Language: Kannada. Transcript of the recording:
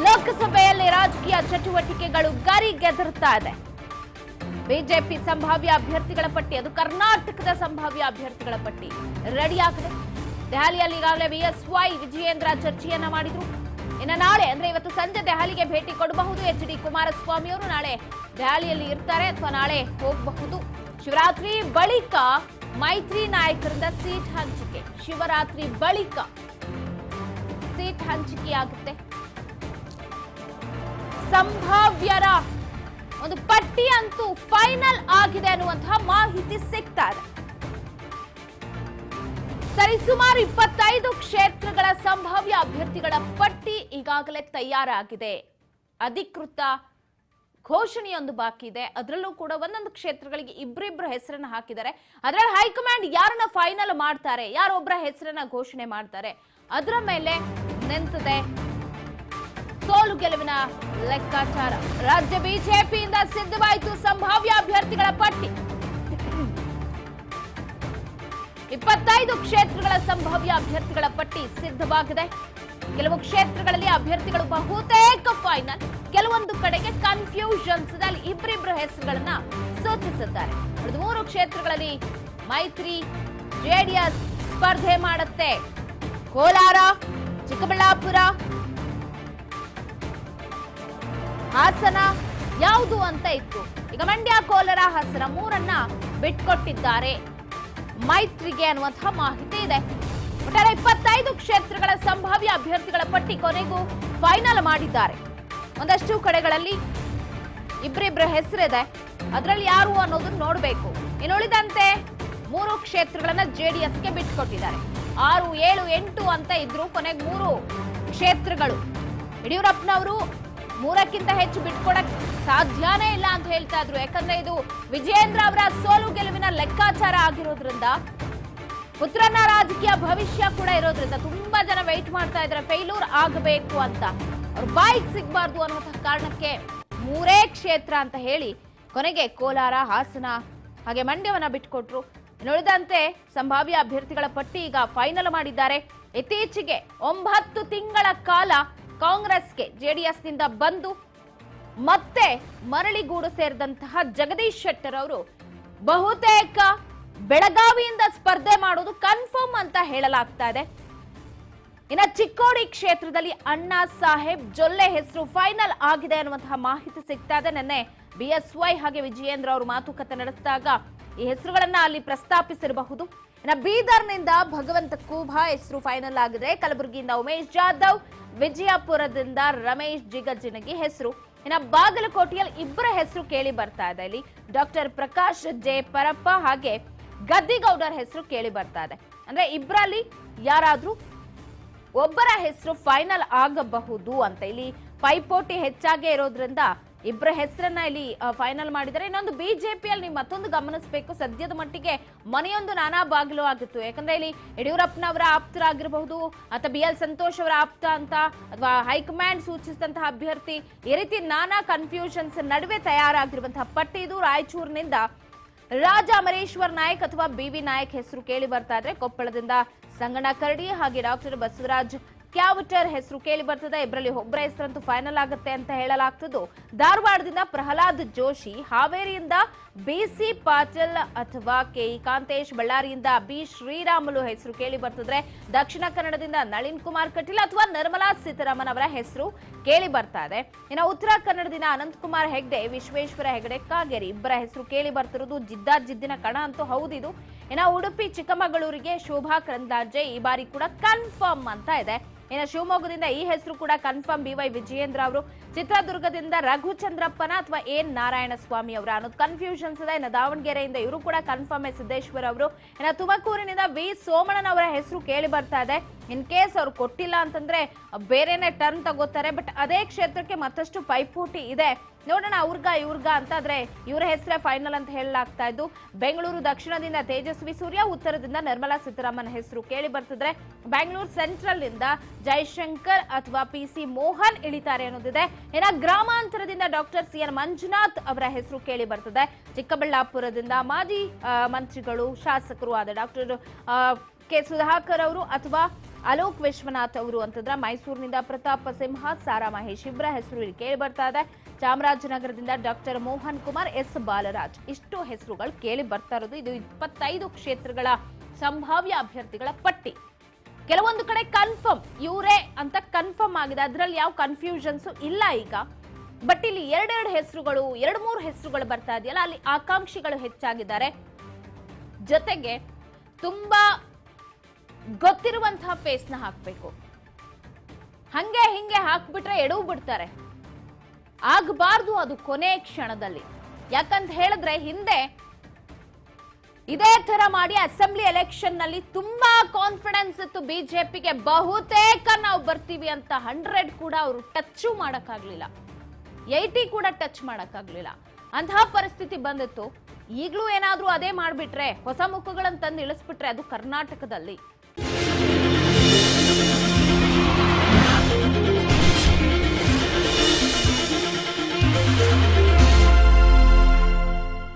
ಲೋಕಸಭೆಯಲ್ಲಿ ರಾಜಕೀಯ ಚಟುವಟಿಕೆಗಳು ಗರಿಗೆದರುತ್ತಾ ಇದೆ. ಬಿಜೆಪಿ ಸಂಭಾವ್ಯ ಅಭ್ಯರ್ಥಿಗಳ ಪಟ್ಟಿ, ಅದು ಕರ್ನಾಟಕದ ಸಂಭಾವ್ಯ ಅಭ್ಯರ್ಥಿಗಳ ಪಟ್ಟಿ ರೆಡಿಯಾಗಿದೆ. ದೆಹಲಿಯಲ್ಲಿ ಈಗಾಗಲೇ ಬಿಎಸ್ವೈ ವಿಜಯೇಂದ್ರ ಚರ್ಚೆಯನ್ನ ಮಾಡಿದ್ರು. ಇನ್ನು ನಾಳೆ ಅಂದ್ರೆ ಇವತ್ತು ಸಂಜೆ ದೆಹಲಿಗೆ ಭೇಟಿ ಕೊಡಬಹುದು. ಎಚ್.ಡಿ. ಕುಮಾರಸ್ವಾಮಿ ಅವರು ನಾಳೆ ದೆಹಲಿಯಲ್ಲಿ ಇರ್ತಾರೆ ಅಥವಾ ನಾಳೆ ಹೋಗಬಹುದು. ಶಿವರಾತ್ರಿ ಬಳಿಕ ಮೈತ್ರಿ ನಾಯಕರಿಂದ ಸೀಟ್ ಹಂಚಿಕೆ, ಶಿವರಾತ್ರಿ ಬಳಿಕ ಸೀಟ್ ಹಂಚಿಕೆಯಾಗುತ್ತೆ. ಸಂಭಾವ್ಯರ ಒಂದು ಪಟ್ಟಿ ಅಂತೂ ಫೈನಲ್ ಆಗಿದೆ ಅನ್ನುವಂತಹ ಮಾಹಿತಿ ಸಿಗ್ತಾ ಇದೆ. ಸರಿಸುಮಾರು 25 ಕ್ಷೇತ್ರಗಳ ಸಂಭಾವ್ಯ ಅಭ್ಯರ್ಥಿಗಳ ಪಟ್ಟಿ ಈಗಾಗಲೇ ತಯಾರಾಗಿದೆ. ಅಧಿಕೃತ ಘೋಷಣೆಯೊಂದು ಬಾಕಿ ಇದೆ. ಅದರಲ್ಲೂ ಕೂಡ ಒಂದೊಂದು ಕ್ಷೇತ್ರಗಳಿಗೆ ಇಬ್ಬರಿಬ್ಬರು ಹೆಸರನ್ನ ಹಾಕಿದ್ದಾರೆ. ಅದರಲ್ಲಿ ಹೈಕಮಾಂಡ್ ಯಾರನ್ನ ಫೈನಲ್ ಮಾಡ್ತಾರೆ, ಯಾರೊಬ್ಬರ ಹೆಸರನ್ನ ಘೋಷಣೆ ಮಾಡ್ತಾರೆ, ಅದರ ಮೇಲೆ ನಿಂತಿದೆ ಸೋಲು ಗೆಲುವಿನ ಲೆಕ್ಕಾಚಾರ. ರಾಜ್ಯ ಬಿಜೆಪಿಯಿಂದ ಸಿದ್ಧವಾಯಿತು ಸಂಭಾವ್ಯ ಅಭ್ಯರ್ಥಿಗಳ ಪಟ್ಟಿ. 25 ಕ್ಷೇತ್ರಗಳ ಸಂಭಾವ್ಯ ಅಭ್ಯರ್ಥಿಗಳ ಪಟ್ಟಿ ಸಿದ್ಧವಾಗಿದೆ. ಕೆಲವು ಕ್ಷೇತ್ರಗಳಲ್ಲಿ ಅಭ್ಯರ್ಥಿಗಳು ಬಹುತೇಕ ಫೈನಲ್, ಕೆಲವೊಂದು ಕಡೆಗೆ ಕನ್ಫ್ಯೂಷನ್ಸ್ ಇದೆ. ಅಲ್ಲಿ ಇಬ್ಬರಿಬ್ಬರು ಹೆಸರುಗಳನ್ನ ಸೂಚಿಸಿದ್ದಾರೆ. 3 ಕ್ಷೇತ್ರಗಳಲ್ಲಿ ಮೈತ್ರಿ ಜೆಡಿಎಸ್ ಸ್ಪರ್ಧೆ ಮಾಡುತ್ತೆ. ಕೋಲಾರ, ಚಿಕ್ಕಬಳ್ಳಾಪುರ, ಹಾಸನ ಯಾವುದು ಅಂತ ಇತ್ತು. ಈಗ ಮಂಡ್ಯ, ಕೋಲಾರ, ಹಾಸನ 3 ಬಿಟ್ಕೊಟ್ಟಿದ್ದಾರೆ ಮೈತ್ರಿಗೆ ಅನ್ನುವಂತಹ ಮಾಹಿತಿ ಇದೆ. ಒಟ್ಟಾರೆ 25 ಕ್ಷೇತ್ರಗಳ ಸಂಭಾವ್ಯ ಅಭ್ಯರ್ಥಿಗಳ ಪಟ್ಟಿ ಕೊನೆಗೂ ಫೈನಲ್ ಮಾಡಿದ್ದಾರೆ. ಒಂದಷ್ಟು ಕಡೆಗಳಲ್ಲಿ ಇಬ್ಬರಿಬ್ಬರ ಹೆಸರಿದೆ. ಅದರಲ್ಲಿ ಯಾರು ಅನ್ನೋದನ್ನ ನೋಡಬೇಕು. ಇನ್ನು ಉಳಿದಂತೆ 3 ಕ್ಷೇತ್ರಗಳನ್ನ ಜೆಡಿಎಸ್ಗೆ ಬಿಟ್ಕೊಟ್ಟಿದ್ದಾರೆ. 6, 7, 8 ಅಂತ ಇದ್ರು. ಕೊನೆಗೆ 3 ಕ್ಷೇತ್ರಗಳು ಯಡಿಯೂರಪ್ಪನವರು 3ಕ್ಕಿಂತ ಹೆಚ್ಚು ಬಿಟ್ಕೊಡಕ್ ಸಾಧ್ಯನೇ ಇಲ್ಲ ಅಂತ ಹೇಳ್ತಾ ಇದ್ರು. ಯಾಕಂದ್ರೆ ಇದು ವಿಜಯೇಂದ್ರ ಅವರ ಸೋಲು ಗೆಲುವಿನ ಲೆಕ್ಕಾಚಾರ ಆಗಿರೋದ್ರಿಂದ, ಪುತ್ರನ ರಾಜಕೀಯ ಭವಿಷ್ಯ ಕೂಡ ಇರೋದ್ರಿಂದ ತುಂಬಾ ಜನ ವೆಯ್ಟ್ ಮಾಡ್ತಾ ಇದ್ದಾರೆ ಫೇಲ್ಯೂರ್ ಆಗಬೇಕು ಅಂತ. ಅವ್ರ ಬಾಯಿಗೆ ಸಿಗಬಾರ್ದು ಅನ್ನುವಂತಹ ಕಾರಣಕ್ಕೆ 3 ಕ್ಷೇತ್ರ ಅಂತ ಹೇಳಿ ಕೊನೆಗೆ ಕೋಲಾರ, ಹಾಸನ ಹಾಗೆ ಮಂಡ್ಯವನ್ನ ಬಿಟ್ಕೊಟ್ರು. ಉಳಿದಂತೆ ಸಂಭಾವ್ಯ ಅಭ್ಯರ್ಥಿಗಳ ಪಟ್ಟಿ ಈಗ ಫೈನಲ್ ಮಾಡಿದ್ದಾರೆ. ಇತ್ತೀಚೆಗೆ 9 ತಿಂಗಳ ಕಾಲ ಕಾಂಗ್ರೆಸ್ಗೆ ಜೆಡಿಎಸ್ನಿಂದ ಬಂದು ಮತ್ತೆ ಮರಳಿಗೂಡು ಸೇರಿದಂತಹ ಜಗದೀಶ್ ಶೆಟ್ಟರ್ ಅವರು ಬಹುತೇಕ ಬೆಳಗಾವಿಯಿಂದ ಸ್ಪರ್ಧೆ ಮಾಡೋದು ಕನ್ಫರ್ಮ್ ಅಂತ ಹೇಳಲಾಗ್ತಾ ಇದೆ. ಇನ್ನು ಚಿಕ್ಕೋಡಿ ಕ್ಷೇತ್ರದಲ್ಲಿ ಅಣ್ಣಾ ಸಾಹೇಬ್ ಜೊಲ್ಲೆ ಹೆಸರು ಫೈನಲ್ ಆಗಿದೆ ಅನ್ನುವಂತಹ ಮಾಹಿತಿ ಸಿಗ್ತಾ ಇದೆ. ನಿನ್ನೆ ಬಿಎಸ್ವೈ ಹಾಗೆ ವಿಜಯೇಂದ್ರ ಅವರು ಮಾತುಕತೆ ನಡೆಸಿದಾಗ ಈ ಹೆಸರುಗಳನ್ನ ಅಲ್ಲಿ ಪ್ರಸ್ತಾಪಿಸಿರಬಹುದು. ಇನ್ನು ಬೀದರ್ನಿಂದ ಭಗವಂತ ಖೂಬಾ ಹೆಸರು ಫೈನಲ್ ಆಗಿದೆ. ಕಲಬುರಗಿಯಿಂದ ಉಮೇಶ್ ಜಾಧವ್, ವಿಜಯಪುರದಿಂದ ರಮೇಶ್ ಜಿಗಜಿಣಗಿ ಹೆಸರು. ಇನ್ನು ಬಾಗಲಕೋಟೆಯಲ್ಲಿ ಇಬ್ಬರ ಹೆಸರು ಕೇಳಿ ಬರ್ತಾ ಇದೆ. ಇಲ್ಲಿ ಡಾಕ್ಟರ್ ಪ್ರಕಾಶ್ ಜೆ ಪರಪ್ಪ ಹಾಗೆ ಗದ್ದಿಗೌಡರ ಹೆಸರು ಕೇಳಿ ಬರ್ತಾ ಇದೆ. ಅಂದ್ರೆ ಇಬ್ಬರಲ್ಲಿ ಯಾರಾದ್ರೂ ಒಬ್ಬರ ಹೆಸರು ಫೈನಲ್ ಆಗಬಹುದು ಅಂತ. ಇಲ್ಲಿ ಪೈಪೋಟಿ ಹೆಚ್ಚಾಗೇ ಇರೋದ್ರಿಂದ ಇಬ್ಬರ ಹೆಸರನ್ನ ಇಲ್ಲಿ ಫೈನಲ್ ಮಾಡಿದ್ದಾರೆ. ಇನ್ನೊಂದು ಬಿಜೆಪಿಯಲ್ಲಿ ನೀವು ಮತ್ತೊಂದು ಗಮನಿಸಬೇಕು, ಸದ್ಯದ ಮಟ್ಟಿಗೆ ಮನೆಯೊಂದು ನಾನಾ ಬಾಗಿಲು ಆಗಿತ್ತು. ಯಾಕಂದ್ರೆ ಇಲ್ಲಿ ಯಡಿಯೂರಪ್ಪನವರ ಆಪ್ತರಾಗಿರಬಹುದು ಅಥವಾ BL ಸಂತೋಷ್ ಅವರ ಆಪ್ತ ಅಂತ ಅಥವಾ ಹೈಕಮಾಂಡ್ ಸೂಚಿಸಿದಂತಹ ಅಭ್ಯರ್ಥಿ, ಈ ರೀತಿ ನಾನಾ ಕನ್ಫ್ಯೂಷನ್ಸ್ ನಡುವೆ ತಯಾರಾಗಿರುವಂತಹ ಪಟ್ಟಿ ಇದು. ರಾಯಚೂರಿನಿಂದ ರಾಜ ಅಮರೇಶ್ವರ್ ನಾಯಕ್ ಅಥವಾ BV ನಾಯಕ್ ಹೆಸರು ಕೇಳಿ ಬರ್ತಾ ಇದ್ರೆ, ಕೊಪ್ಪಳದಿಂದ ಸಂಗಣ್ಣ ಕರಡಿ ಹಾಗೆ ಡಾಕ್ಟರ್ ಬಸವರಾಜ್ ಕ್ಯಾವಟರ್ ಹೆಸರು ಕೇಳಿ ಬರ್ತದೆ. ಇಬ್ಬರಲ್ಲಿ ಒಬ್ಬರ ಹೆಸರಂತೂ ಫೈನಲ್ ಆಗುತ್ತೆ ಅಂತ ಹೇಳಲಾಗ್ತದ್ದು. ಧಾರವಾಡದಿಂದ ಪ್ರಹ್ಲಾದ್ ಜೋಶಿ, ಹಾವೇರಿಯಿಂದ BC ಪಾಟೀಲ್ ಅಥವಾ KE ಕಾಂತೇಶ್, ಬಳ್ಳಾರಿಯಿಂದ B ಶ್ರೀರಾಮುಲು ಹೆಸರು ಕೇಳಿ ಬರ್ತಿದ್ರೆ, ದಕ್ಷಿಣ ಕನ್ನಡದಿಂದ ನಳಿನ್ ಕುಮಾರ್ ಕಟೀಲ್ ಅಥವಾ ನಿರ್ಮಲಾ ಸೀತಾರಾಮನ್ ಅವರ ಹೆಸರು ಕೇಳಿ ಬರ್ತಾ ಇದೆ. ಇನ್ನು ಉತ್ತರ ಕನ್ನಡದಿಂದ ಅನಂತಕುಮಾರ್ ಹೆಗ್ಡೆ, ವಿಶ್ವೇಶ್ವರ ಹೆಗಡೆ ಕಾಗೇರಿ ಇಬ್ಬರ ಹೆಸರು ಕೇಳಿ ಬರ್ತಿರೋದು. ಜಿದ್ದಿನ ಕಣ ಅಂತೂ ಹೌದಿದು. ಇನ್ನು ಉಡುಪಿ ಚಿಕ್ಕಮಗಳೂರಿಗೆ ಶೋಭಾ ಕರಂದ್ಲಾಜೆ ಈ ಬಾರಿ ಕೂಡ ಕನ್ಫರ್ಮ್ ಅಂತ ಇದೆ. ಇನ್ನು ಶಿವಮೊಗ್ಗದಿಂದ ಈ ಹೆಸರು ಕೂಡ ಕನ್ಫರ್ಮ್ BY ವಿಜಯೇಂದ್ರ ಅವರು. ಚಿತ್ರದುರ್ಗದಿಂದ ರಘುಚಂದ್ರಪ್ಪನ ಅಥವಾ ಎನ್ ನಾರಾಯಣ ಸ್ವಾಮಿ ಅವರ ಅನ್ನೋದು ಕನ್ಫ್ಯೂಷನ್ಸ್ ಇದೆ. ಇನ್ನು ದಾವಣಗೆರೆಯಿಂದ ಇವರು ಕೂಡ ಕನ್ಫರ್ಮ್ ಸಿದ್ದೇಶ್ವರ್ ಅವರು. ಇನ್ನು ತುಮಕೂರಿನಿಂದ V ಸೋಮಣ್ಣನ್ ಅವರ ಹೆಸರು ಕೇಳಿ ಬರ್ತಾ ಇದೆ. ಇನ್ ಕೇಸ್ ಅವ್ರು ಕೊಟ್ಟಿಲ್ಲ ಅಂತಂದ್ರೆ ಬೇರೆನೆ ಟರ್ನ್ ತಗೋತಾರೆ. ಬಟ್ ಅದೇ ಕ್ಷೇತ್ರಕ್ಕೆ ಮತ್ತಷ್ಟು ಪೈಪೋಟಿ ಇದೆ. ನೋಡೋಣ ಇವ್ರಗ ಅಂತ ಆದ್ರೆ ಇವರ ಹೆಸರೇ ಫೈನಲ್ ಅಂತ ಹೇಳಲಾಗ್ತಾ ಇದ್ದು. ಬೆಂಗಳೂರು ದಕ್ಷಿಣದಿಂದ ತೇಜಸ್ವಿ ಸೂರ್ಯ, ಉತ್ತರದಿಂದ ನಿರ್ಮಲಾ ಸೀತಾರಾಮನ್ ಹೆಸರು ಕೇಳಿ ಬರ್ತಿದ್ರೆ, ಬೆಂಗಳೂರು ಸೆಂಟ್ರಲ್ ನಿಂದ ಜೈಶಂಕರ್ ಅಥವಾ PC ಮೋಹನ್ ಇಳಿತಾರೆ ಅನ್ನೋದಿದೆ. ಇನ್ನು ಗ್ರಾಮಾಂತರದಿಂದ ಡಾಕ್ಟರ್ CN ಮಂಜುನಾಥ್ ಅವರ ಹೆಸರು ಕೇಳಿ ಬರ್ತದೆ. ಚಿಕ್ಕಬಳ್ಳಾಪುರದಿಂದ ಮಾಜಿ ಮಂತ್ರಿಗಳು ಶಾಸಕರು ಆದ ಡಾಕ್ಟರ್ K ಸುಧಾಕರ್ ಅವರು ಅಥವಾ ಅಲೋಕ್ ವಿಶ್ವನಾಥ್ ಅವರು ಅಂತಂದ್ರೆ ಮೈಸೂರಿನಿಂದ ಪ್ರತಾಪ್ ಸಿಂಹ, ಸಾರಾ ಮಹೇಶ್ ಇಬ್ಬರ ಹೆಸರು ಇಲ್ಲಿ ಕೇಳಿ ಬರ್ತಾ ಇದೆ. ಚಾಮರಾಜನಗರದಿಂದ ಡಾಕ್ಟರ್ ಮೋಹನ್ ಕುಮಾರ್, ಎಸ್ ಬಾಲರಾಜ್, ಇಷ್ಟು ಹೆಸರುಗಳು ಕೇಳಿ ಬರ್ತಾ ಇರೋದು. ಇದು 25 ಕ್ಷೇತ್ರಗಳ ಸಂಭಾವ್ಯ ಅಭ್ಯರ್ಥಿಗಳ ಪಟ್ಟಿ. ಕೆಲವೊಂದು ಕಡೆ ಕನ್ಫರ್ಮ್ ಇವರೇ ಅಂತ ಕನ್ಫರ್ಮ್ ಆಗಿದೆ, ಅದರಲ್ಲಿ ಯಾವ ಕನ್ಫ್ಯೂಷನ್ಸ್ ಇಲ್ಲ ಈಗ. ಬಟ್ ಇಲ್ಲಿ 2 ಹೆಸರುಗಳು 2-3 ಹೆಸರುಗಳು ಬರ್ತಾ ಇದೆಯಲ್ಲ, ಅಲ್ಲಿ ಆಕಾಂಕ್ಷಿಗಳು ಹೆಚ್ಚಾಗಿದ್ದಾರೆ. ಜೊತೆಗೆ ತುಂಬಾ ಗೊತ್ತಿರುವಂತಹ ಫೇಸ್ನ ಹಾಕ್ಬೇಕು. ಹಂಗೆ ಹಿಂಗೆ ಹಾಕ್ಬಿಟ್ರೆ ಎಡವು ಬಿಡ್ತಾರೆ. ಆಗಬಾರ್ದು ಅದು ಕೊನೆ ಕ್ಷಣದಲ್ಲಿ. ಯಾಕಂತ ಹೇಳಿದ್ರೆ ಹಿಂದೆ ಇದೇ ತರ ಮಾಡಿ ಅಸೆಂಬ್ಲಿ ಎಲೆಕ್ಷನ್ ನಲ್ಲಿ ತುಂಬಾ ಕಾನ್ಫಿಡೆನ್ಸ್ ಇತ್ತು ಬಿಜೆಪಿಗೆ, ಬಹುತೇಕ ನಾವು ಬರ್ತೀವಿ ಅಂತ. 100 ಕೂಡ ಅವರು ಟಚ್ ಮಾಡಕ್ಕಾಗ್ಲಿಲ್ಲ, 80 ಕೂಡ ಟಚ್ ಮಾಡಕ್ಕಾಗ್ಲಿಲ್ಲ. ಅಂತಹ ಪರಿಸ್ಥಿತಿ ಬಂದಿತ್ತು. ಈಗಲೂ ಏನಾದ್ರೂ ಅದೇ ಮಾಡ್ಬಿಟ್ರೆ, ಹೊಸ ಮುಖಗಳನ್ನು ತಂದು ಇಳಿಸ್ಬಿಟ್ರೆ ಅದು ಕರ್ನಾಟಕದಲ್ಲಿ